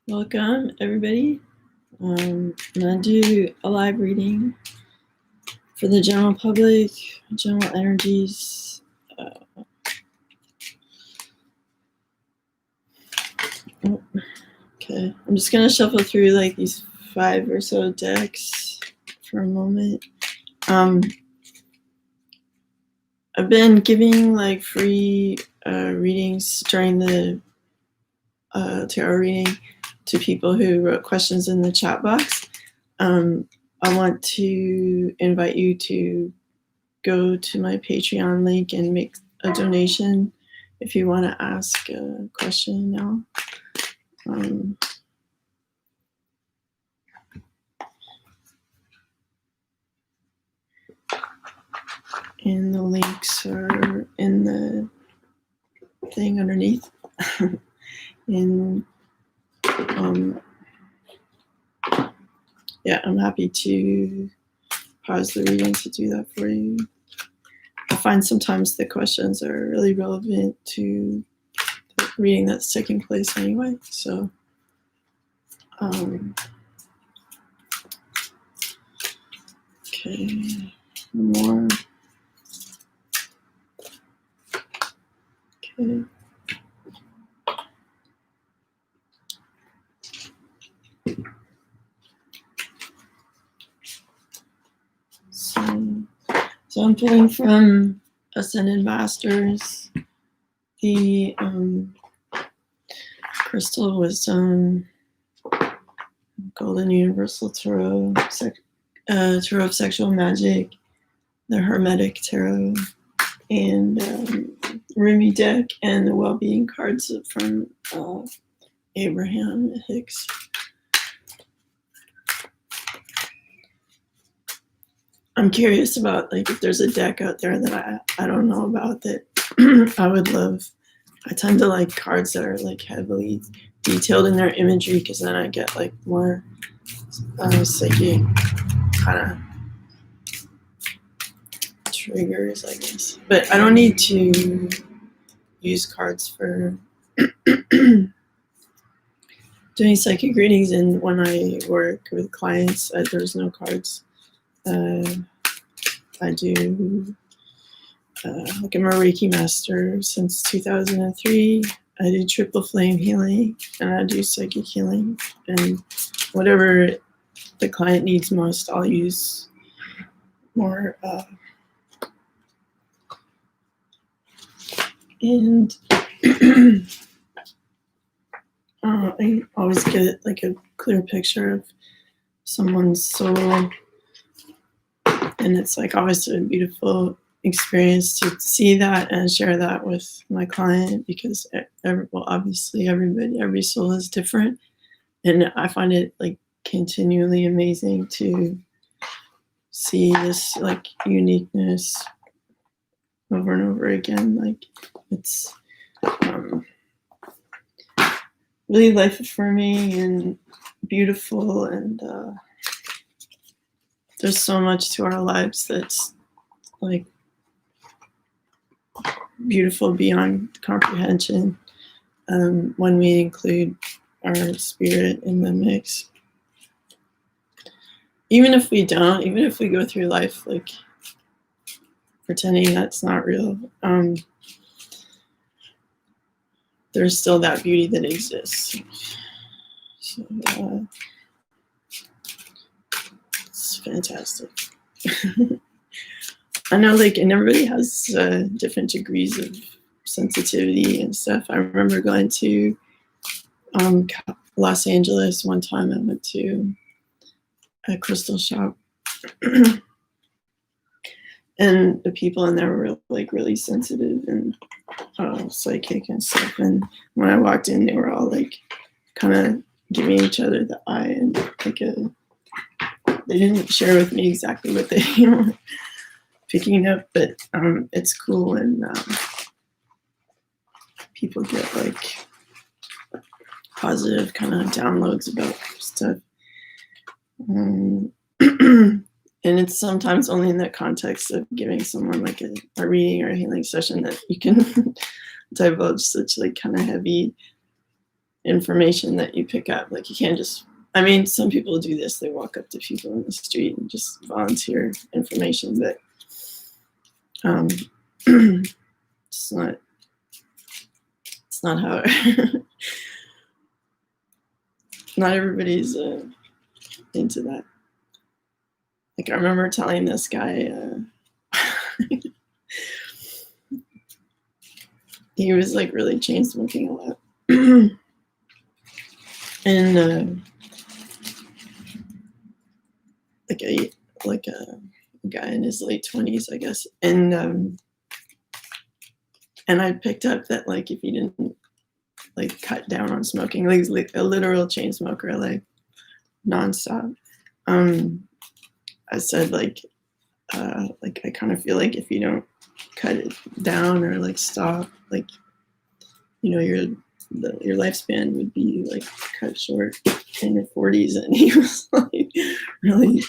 Welcome, everybody. I'm going to do a live reading for the general public, general energies. Okay, I'm just going to shuffle through like these 5 or so decks for a moment. I've been giving like free readings during the tarot reading to people who wrote questions in the chat box. I want to invite you to go to my Patreon link and make a donation if you want to ask a question now. And the links are in the thing underneath. And yeah, I'm happy to pause the reading to do that for you. I find sometimes the questions are really relevant to the reading that's taking place anyway. So okay, more. Okay. So I'm pulling from Ascended Masters, the Crystal Wisdom, Golden Universal Tarot, Tarot of Sexual Magic, the Hermetic Tarot, and Rumi deck, and the Wellbeing cards from Abraham Hicks. I'm curious about like if there's a deck out there that I don't know about that I would love. I tend to like cards that are like heavily detailed in their imagery because then I get like more psychic kind of triggers, I guess. But I don't need to use cards for doing psychic readings, and when I work with clients, there's no cards. I do, like I'm a Reiki master since 2003. I do triple flame healing, and I do psychic healing. And whatever the client needs most, I'll use more. And I always get like a clear picture of someone's soul. And it's like always a beautiful experience to see that and share that with my client because obviously every soul is different. And I find it like continually amazing to see this like uniqueness over and over again. Like it's really life affirming and beautiful, and there's so much to our lives that's like beautiful beyond comprehension when we include our spirit in the mix. Even if we don't, even if we go through life like pretending that's not real, there's still that beauty that exists. So, it's fantastic. I know, like, and everybody has different degrees of sensitivity and stuff. I remember going to Los Angeles one time. I went to a crystal shop, and the people in there were like really sensitive and psychic and stuff. And when I walked in, they were all like kind of giving each other the eye, and like they didn't share with me exactly what they were picking up, but it's cool, and people get like positive kind of downloads about stuff. And it's sometimes only in the context of giving someone like a reading or a healing session that you can divulge such like kind of heavy information that you pick up. Like you can't just, I mean, some people do this. They walk up to people in the street and just volunteer information, but it's not how not everybody's into that. Like I remember telling this guy, he was like really chain smoking a lot. And like a guy in his late 20s, I guess. And I picked up that like if he didn't like cut down on smoking, like a literal chain smoker, like nonstop. I said like I kind of feel like if you don't cut it down or like stop, like your lifespan would be like cut short in your 40s. And he was like really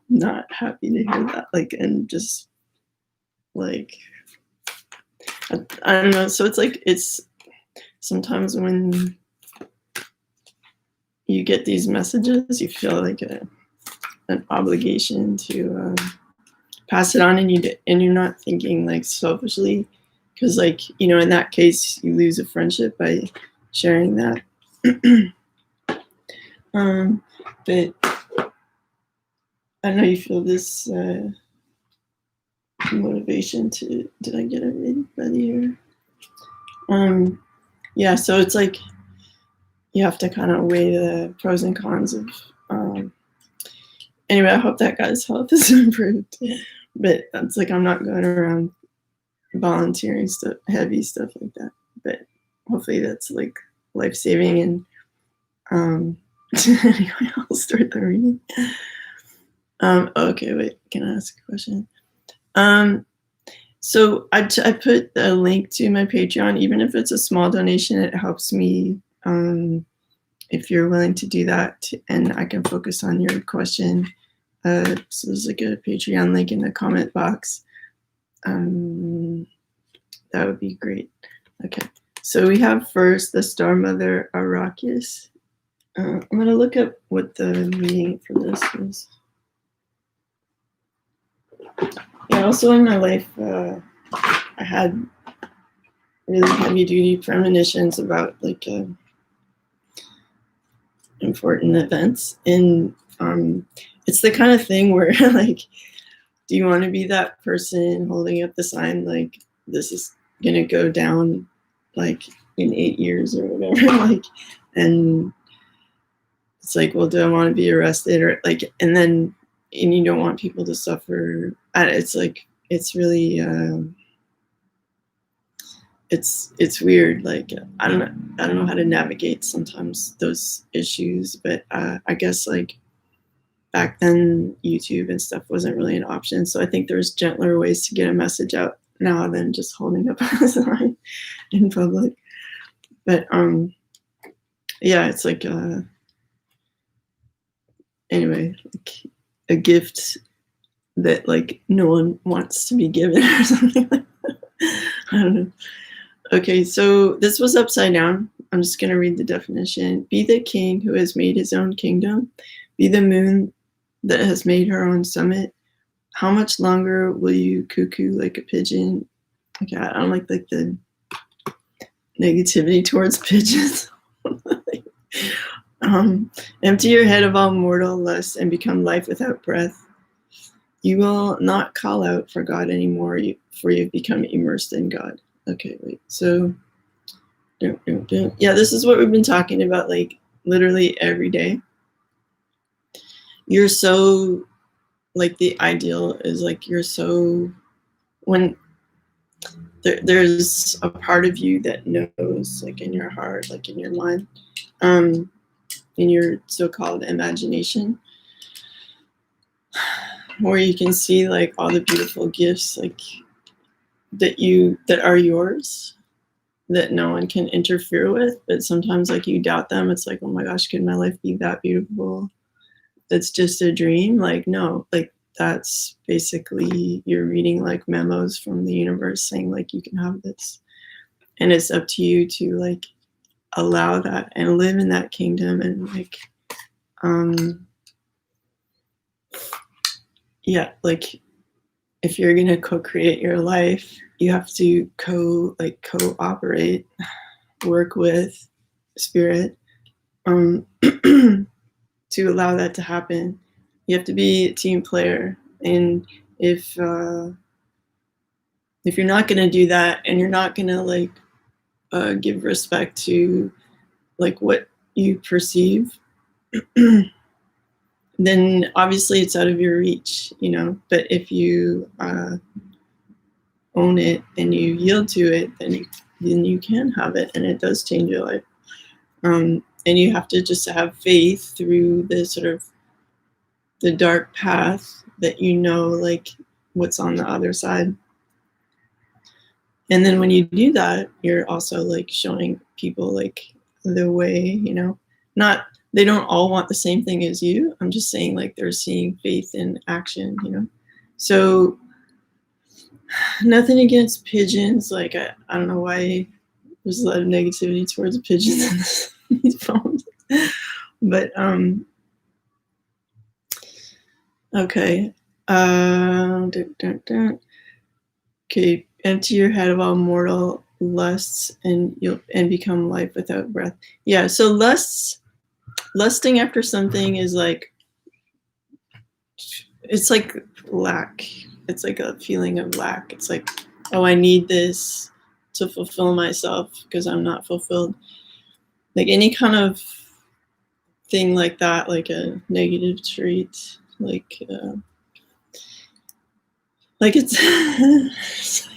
not happy to hear that, like, and just like I don't know. So it's like it's sometimes when you get these messages, you feel like an obligation to pass it on, and you're not thinking like selfishly, because like in that case you lose a friendship by sharing that. But I know you feel this motivation to. Did I get everybody here? Yeah. So it's like you have to kind of weigh the pros and cons of. Anyway, I hope that guy's health is improved. But it's like I'm not going around volunteering stuff, heavy stuff like that. But hopefully that's like life-saving. And anyway, I'll start the reading. Okay, wait. Can I ask a question? So I put a link to my Patreon. Even if it's a small donation, it helps me. If you're willing to do that, and I can focus on your question. So there's like a Patreon link in the comment box. That would be great. Okay, so we have first the Star Mother Arrakis. I'm gonna look up what the meaning for this is. Yeah, also in my life, I had really heavy duty premonitions about like important events, and it's the kind of thing where like, do you want to be that person holding up the sign like this is gonna go down like in 8 years or whatever, like, and it's like, well, do I want to be arrested or like, and you don't want people to suffer. It's like it's really it's weird. Like I don't know how to navigate sometimes those issues, but I guess like back then YouTube and stuff wasn't really an option, so I think there's gentler ways to get a message out now than just holding up a sign in public. But yeah, it's like anyway, like a gift that like no one wants to be given or something like that. I don't know. Okay, so this was upside down. I'm just going to read the definition. Be the king who has made his own kingdom. Be the moon that has made her own summit. How much longer will you cuckoo like a pigeon? Okay, I don't like the negativity towards pigeons. Empty your head of all mortal lust and become life without breath. You will not call out for God anymore, for you've become immersed in God. Okay, wait. So, yeah, this is what we've been talking about, like literally every day. You're so, like the ideal is like you're so, when there's a part of you that knows, like in your heart, like in your mind, in your so-called imagination, where you can see like all the beautiful gifts like that are yours, that no one can interfere with, but sometimes like you doubt them. It's like, oh my gosh, could my life be that beautiful? That's just a dream. Like, no, like that's basically you're reading like memos from the universe saying like you can have this, and it's up to you to like allow that and live in that kingdom, and like yeah, like if you're gonna co-create your life, you have to cooperate, work with spirit, to allow that to happen. You have to be a team player, and if you're not gonna do that, and you're not gonna like give respect to like what you perceive, then obviously it's out of your reach, you know. But if you own it and you yield to it, then you can have it, and it does change your life. And you have to just have faith through the sort of the dark path that you know, like what's on the other side. And then when you do that, you're also like showing people like the way, you know. Not, they don't all want the same thing as you. I'm just saying like they're seeing faith in action, you know. So nothing against pigeons. Like I don't know why there's a lot of negativity towards pigeons in these poems. But okay. Okay, empty your head of all mortal lusts, and you'll become life without breath. Yeah, so lusting after something is like, it's like lack. It's like a feeling of lack. It's like, oh, I need this to fulfill myself because I'm not fulfilled. Like any kind of thing like that, like a negative trait, like it's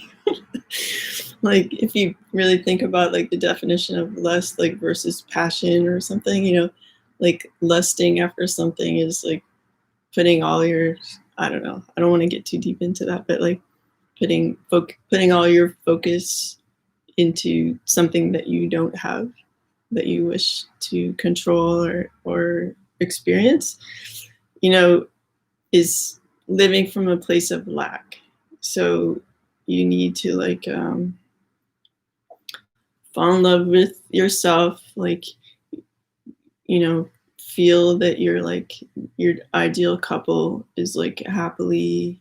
like if you really think about like the definition of lust, like versus passion or something, you know, like lusting after something is like putting all your, I don't know, I don't want to get too deep into that, but like putting all your focus into something that you don't have, that you wish to control or experience, you know, is living from a place of lack. So you need to like fall in love with yourself, like, you know, feel that you're like your ideal couple is like happily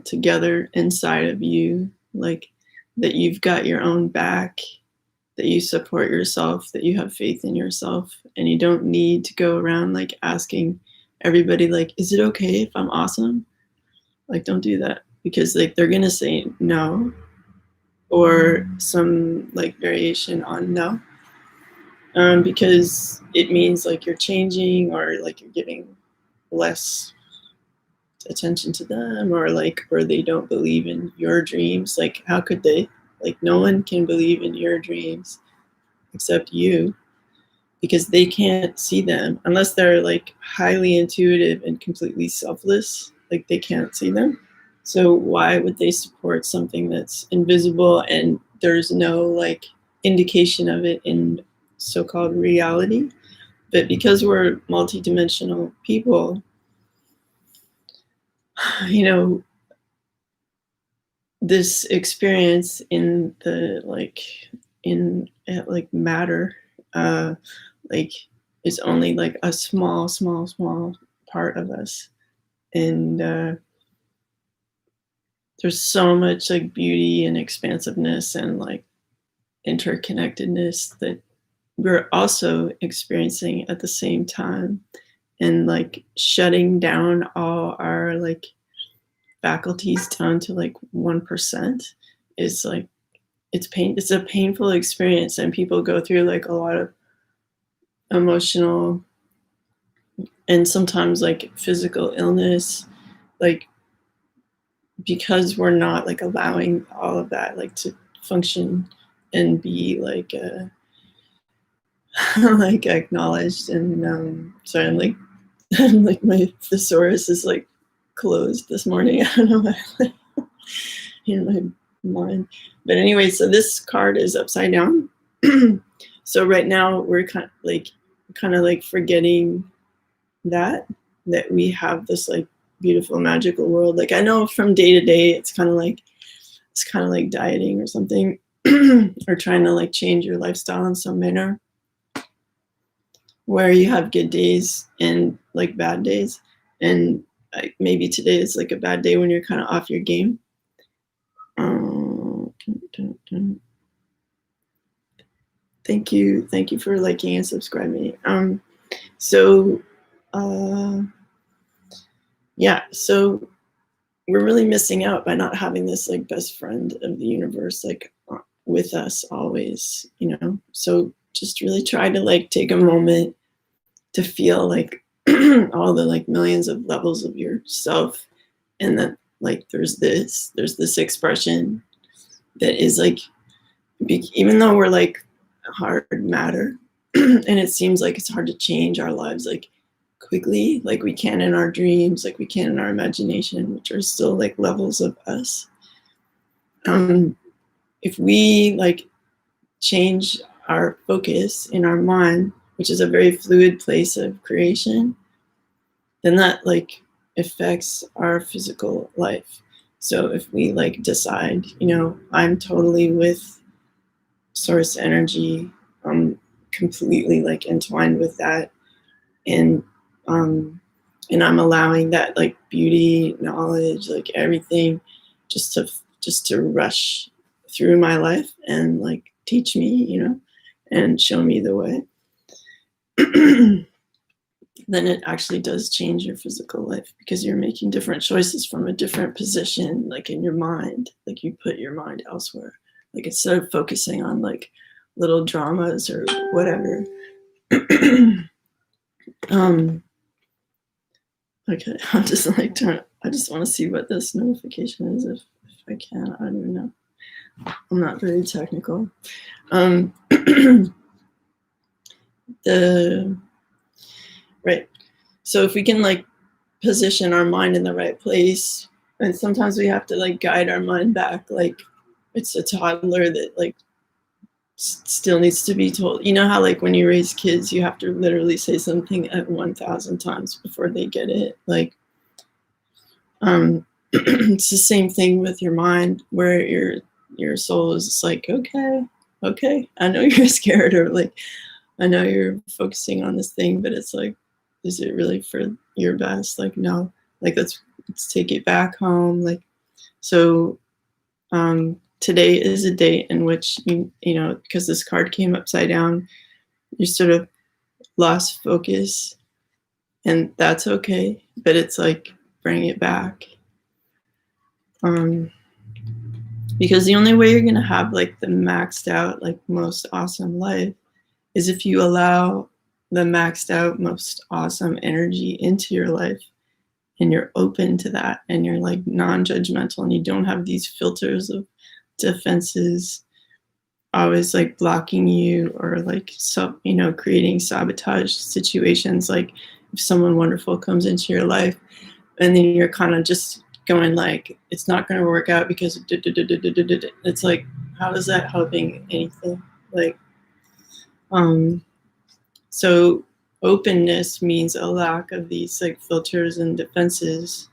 together inside of you, like that you've got your own back, that you support yourself, that you have faith in yourself, and you don't need to go around like asking everybody like, is it okay if I'm awesome? Like, don't do that, because like they're gonna say no, or some like variation on no, because it means like you're changing, or like you're giving less attention to them, or they don't believe in your dreams. Like, how could they? Like, no one can believe in your dreams except you, because they can't see them unless they're like highly intuitive and completely selfless. Like, they can't see them. So why would they support something that's invisible and there's no like indication of it in so-called reality? But because we're multidimensional people, you know, this experience in the like matter, like is only like a small part of us, and there's so much like beauty and expansiveness and like interconnectedness that we're also experiencing at the same time, and like shutting down all our like faculties down to like 1% is like, it's a painful experience, and people go through like a lot of emotional and sometimes like physical illness, like because we're not like allowing all of that like to function and be like like acknowledged. And sorry, I'm like like my thesaurus is like closed this morning. I don't know why. In my mind. But anyway, so this card is upside down. So right now we're kind of like forgetting that we have this like beautiful magical world. Like, I know from day to day it's kind of like dieting or something. or trying to like change your lifestyle in some manner, where you have good days and like bad days, and like maybe today is like a bad day when you're kind of off your game. Thank you for liking and subscribing. So yeah, so we're really missing out by not having this like best friend of the universe like with us always, you know. So just really try to like take a moment to feel like all the like millions of levels of yourself, and that like there's this expression that is like, even though we're like hard matter and it seems like it's hard to change our lives like quickly, like we can in our dreams, like we can in our imagination, which are still like levels of us. If we like change our focus in our mind, which is a very fluid place of creation, then that like affects our physical life. So if we like decide, you know, I'm totally with source energy, I'm completely like entwined with that, and I'm allowing that like beauty, knowledge, like everything just to rush through my life and like teach me, you know, and show me the way. Then it actually does change your physical life, because you're making different choices from a different position, like in your mind, like you put your mind elsewhere, like instead of focusing on like little dramas or whatever. Okay, I'm just like I just want to see what this notification is if I can. I don't even know. I'm not very technical. Right. So if we can like position our mind in the right place, and sometimes we have to like guide our mind back, like it's a toddler that like still needs to be told. You know how like when you raise kids, you have to literally say something at 1,000 times before they get it. Like, it's the same thing with your mind, where your soul is just like, okay, I know you're scared, or like, I know you're focusing on this thing, but it's like, is it really for your best? Like, no, like let's take it back home. Like, so today is a day in which you know, because this card came upside down, you sort of lost focus, and that's okay, but it's like, bring it back. Because the only way you're gonna have like the maxed out, like most awesome life is if you allow the maxed out, most awesome energy into your life, and you're open to that, and you're like non-judgmental, and you don't have these filters of defenses always like blocking you, or like, so, you know, creating sabotage situations. Like if someone wonderful comes into your life, and then you're kind of just going like, it's not going to work out because it's like, how is that helping anything? Like, so openness means a lack of these like filters and defenses.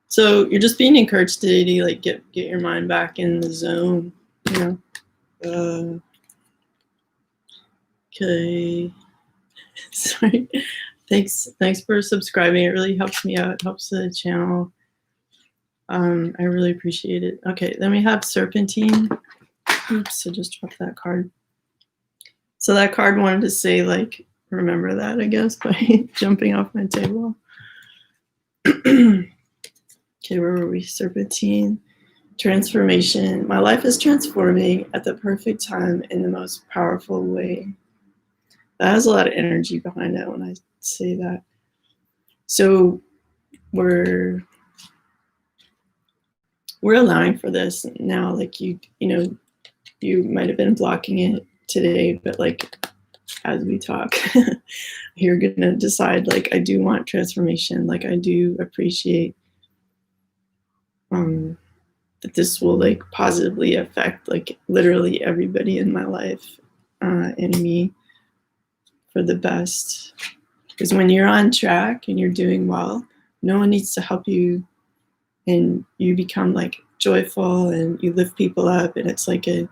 So you're just being encouraged today to like get your mind back in the zone, you know. Okay. Sorry. Thanks for subscribing. It really helps me out. It helps the channel. I really appreciate it. Okay, then we have Serpentine. Oops, I just dropped that card. So that card wanted to say like, remember that, I guess, by jumping off my table. Okay, where were we? Serpentine. Transformation. My life is transforming at the perfect time in the most powerful way. That has a lot of energy behind it when I say that. So we're allowing for this now. Like you know, you might have been blocking it today, but like as we talk, you're gonna decide like, I do want transformation. Like I do appreciate that this will like positively affect like literally everybody in my life, and me for the best. Because when you're on track and you're doing well, no one needs to help you, and you become like joyful and you lift people up, and it's like the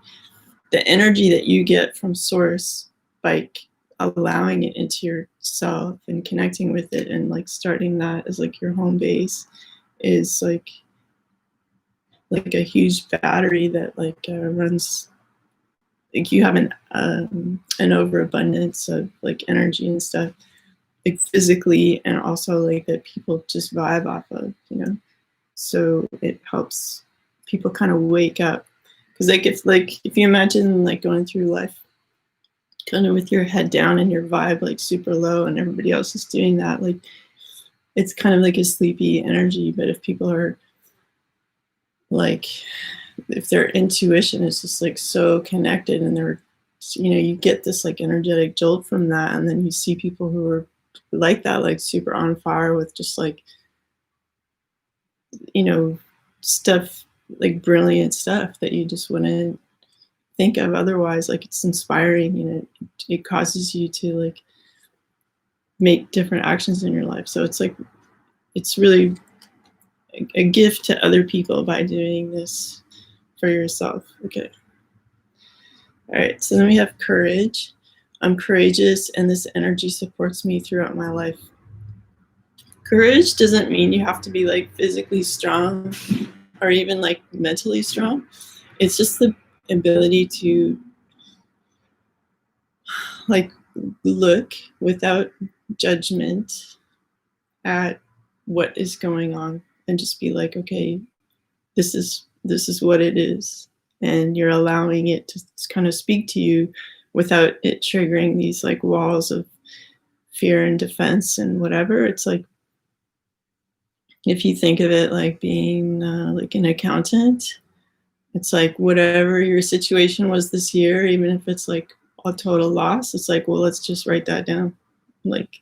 energy that you get from source, like allowing it into yourself and connecting with it and like starting that as like your home base is like a huge battery that like runs, like you have an overabundance of like energy and stuff, like physically, and also like that people just vibe off of, you know. So it helps people kind of wake up, because like it's like if you imagine like going through life kind of with your head down and your vibe like super low and everybody else is doing that, like it's kind of like a sleepy energy. But if people are like, if their intuition is just like so connected and they're, you know, you get this like energetic jolt from that, and then you see people who are like that, like super on fire with just like, you know, stuff, like brilliant stuff that you just wouldn't think of otherwise. Like it's inspiring, you know, it causes you to like make different actions in your life. So it's like, it's really a gift to other people by doing this for yourself. Okay. All right. So then we have courage. I'm courageous, and this energy supports me throughout my life. Courage doesn't mean you have to be like physically strong or even like mentally strong. It's just the ability to like look without judgment at what is going on and just be like, okay, this is what it is, and you're allowing it to kind of speak to you without it triggering these like walls of fear and defense and whatever. It's like, if you think of it like being like an accountant, it's like whatever your situation was this year, even if it's like a total loss, it's like, well, let's just write that down. Like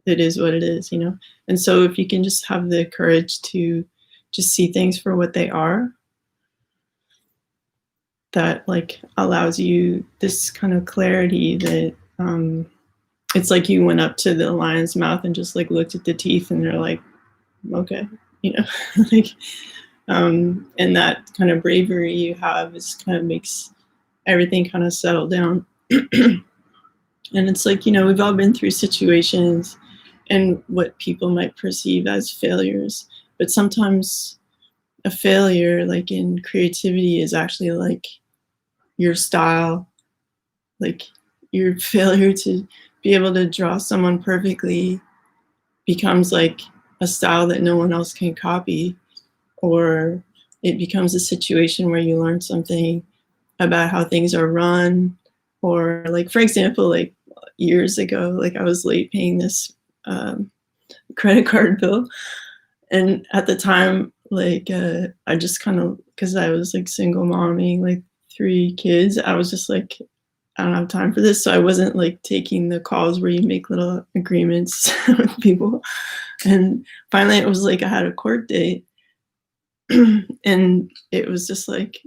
it is what it is, you know? And so if you can just have the courage to just see things for what they are, that like allows you this kind of clarity that it's like you went up to the lion's mouth and just like looked at the teeth and they're like, okay, you know, like, and that kind of bravery you have is kind of makes everything kind of settle down. And it's like, you know, we've all been through situations and what people might perceive as failures, but sometimes a failure like in creativity is actually like your style, like your failure to be able to draw someone perfectly becomes like a style that no one else can copy, or it becomes a situation where you learn something about how things are run. Or like, for example, like years ago, like I was late paying this credit card bill, and at the time, like I just kind of, because I was like single momming like 3 kids, I was just like, I don't have time for this. So I wasn't like taking the calls where you make little agreements with people. And finally it was like I had a court date and it was just like,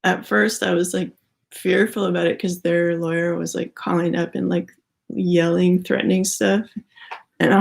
at first I was like fearful about it because their lawyer was like calling up and like yelling, threatening stuff.